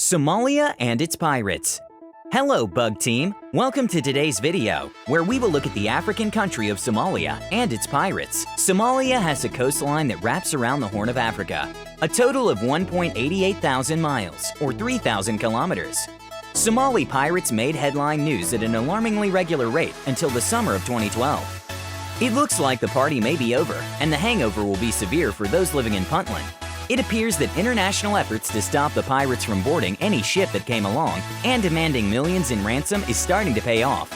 Somalia and its pirates. Hello, Bug Team! Welcome to today's video, where we will look at the African country of Somalia and its pirates. Somalia has a coastline that wraps around the Horn of Africa, a total of 1.88 thousand miles, or 3,000 kilometers. Somali pirates made headline news at an alarmingly regular rate until the summer of 2012. It looks like the party may be over, and the hangover will be severe for those living in Puntland. It appears that international efforts to stop the pirates from boarding any ship that came along and demanding millions in ransom is starting to pay off.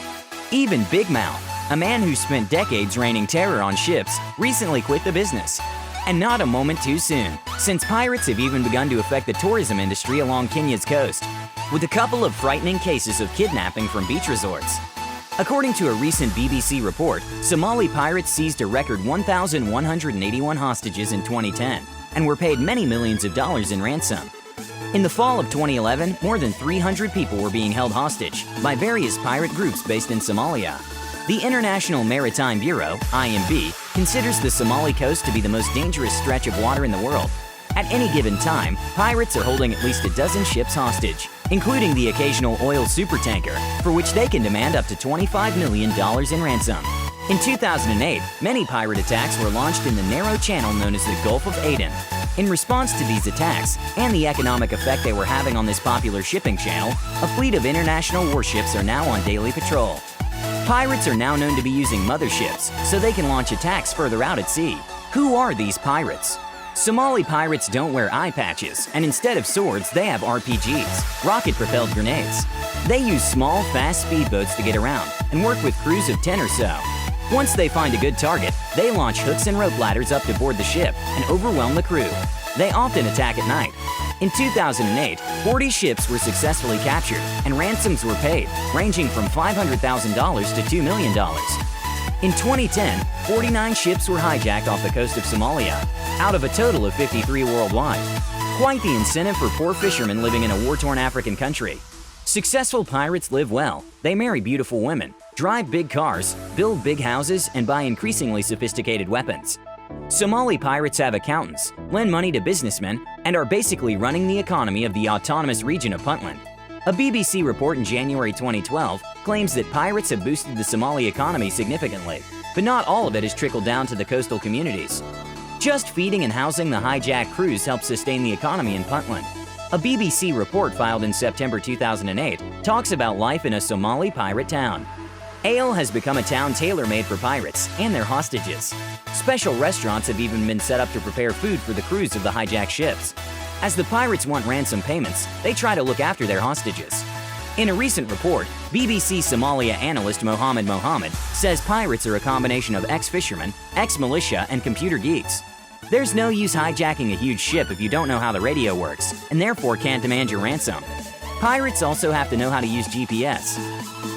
Even Big Mouth, a man who spent decades raining terror on ships, recently quit the business. And not a moment too soon, since pirates have even begun to affect the tourism industry along Kenya's coast, with a couple of frightening cases of kidnapping from beach resorts. According to a recent BBC report, Somali pirates seized a record 1,181 hostages in 2010. And were paid many millions of dollars in ransom. In the fall of 2011, more than 300 people were being held hostage by various pirate groups based in Somalia. The International Maritime Bureau, IMB, considers the Somali coast to be the most dangerous stretch of water in the world. At any given time, pirates are holding at least a dozen ships hostage, including the occasional oil supertanker, for which they can demand up to $25 million in ransom. In 2008, many pirate attacks were launched in the narrow channel known as the Gulf of Aden. In response to these attacks and the economic effect they were having on this popular shipping channel, a fleet of international warships are now on daily patrol. Pirates are now known to be using motherships, so they can launch attacks further out at sea. Who are these pirates? Somali pirates don't wear eye patches, and instead of swords, they have RPGs, rocket-propelled grenades. They use small, fast speedboats to get around and work with crews of 10 or so. Once they find a good target, they launch hooks and rope ladders up to board the ship and overwhelm the crew. They often attack at night. In 2008, 40 ships were successfully captured and ransoms were paid, ranging from $500,000 to $2 million. In 2010, 49 ships were hijacked off the coast of Somalia, out of a total of 53 worldwide. Quite the incentive for poor fishermen living in a war-torn African country. Successful pirates live well, they marry beautiful women, drive big cars, build big houses, and buy increasingly sophisticated weapons. Somali pirates have accountants, lend money to businessmen, and are basically running the economy of the autonomous region of Puntland. A BBC report in January 2012 claims that pirates have boosted the Somali economy significantly, but not all of it has trickled down to the coastal communities. Just feeding and housing the hijacked crews helps sustain the economy in Puntland. A BBC report filed in September 2008 talks about life in a Somali pirate town. Ale has become a town tailor-made for pirates and their hostages. Special restaurants have even been set up to prepare food for the crews of the hijacked ships. As the pirates want ransom payments, they try to look after their hostages. In a recent report, BBC Somalia analyst Mohammed says pirates are a combination of ex-fishermen, ex-militia, and computer geeks. There's no use hijacking a huge ship if you don't know how the radio works, and therefore can't demand your ransom. Pirates also have to know how to use GPS.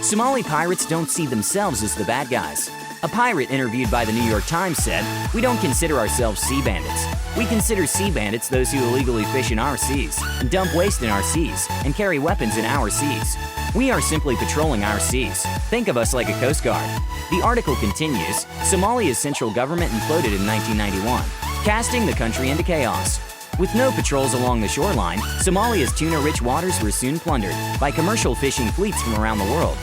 Somali pirates don't see themselves as the bad guys. A pirate interviewed by the New York Times said, "We don't consider ourselves sea bandits. We consider sea bandits those who illegally fish in our seas, and dump waste in our seas, and carry weapons in our seas. We are simply patrolling our seas. Think of us like a Coast Guard." The article continues, Somalia's central government imploded in 1991, casting the country into chaos. With no patrols along the shoreline, Somalia's tuna-rich waters were soon plundered by commercial fishing fleets from around the world.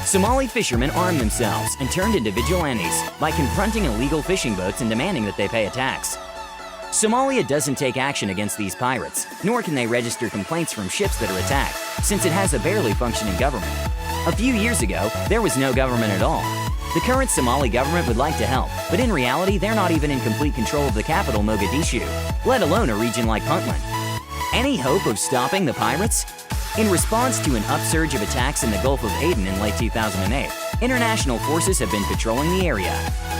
Somali fishermen armed themselves and turned into vigilantes by confronting illegal fishing boats and demanding that they pay a tax. Somalia doesn't take action against these pirates, nor can they register complaints from ships that are attacked, since it has a barely functioning government. A few years ago, there was no government at all. The current Somali government would like to help, but in reality, they're not even in complete control of the capital, Mogadishu, let alone a region like Puntland. Any hope of stopping the pirates? In response to an upsurge of attacks in the Gulf of Aden in late 2008, international forces have been patrolling the area.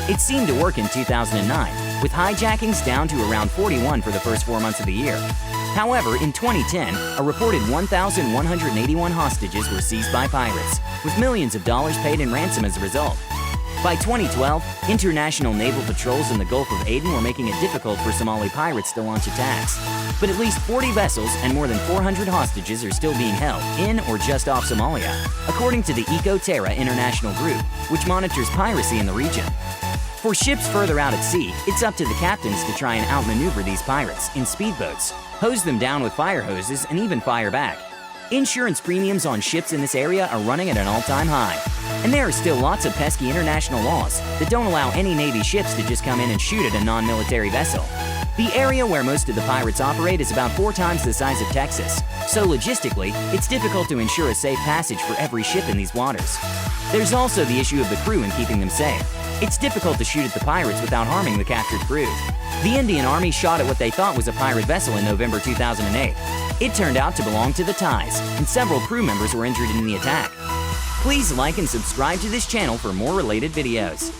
It seemed to work in 2009, with hijackings down to around 41 for the first 4 months of the year. However, in 2010, a reported 1,181 hostages were seized by pirates, with millions of dollars paid in ransom as a result. By 2012, international naval patrols in the Gulf of Aden were making it difficult for Somali pirates to launch attacks. But at least 40 vessels and more than 400 hostages are still being held in or just off Somalia, according to the Eco-Terra International Group, which monitors piracy in the region. For ships further out at sea, it's up to the captains to try and outmaneuver these pirates in speedboats, hose them down with fire hoses, and even fire back. Insurance premiums on ships in this area are running at an all-time high. And there are still lots of pesky international laws that don't allow any Navy ships to just come in and shoot at a non-military vessel. The area where most of the pirates operate is about 4 times the size of Texas, so logistically, it's difficult to ensure a safe passage for every ship in these waters. There's also the issue of the crew and keeping them safe. It's difficult to shoot at the pirates without harming the captured crew. The Indian Army shot at what they thought was a pirate vessel in November 2008. It turned out to belong to the Thais, and several crew members were injured in the attack. Please like and subscribe to this channel for more related videos.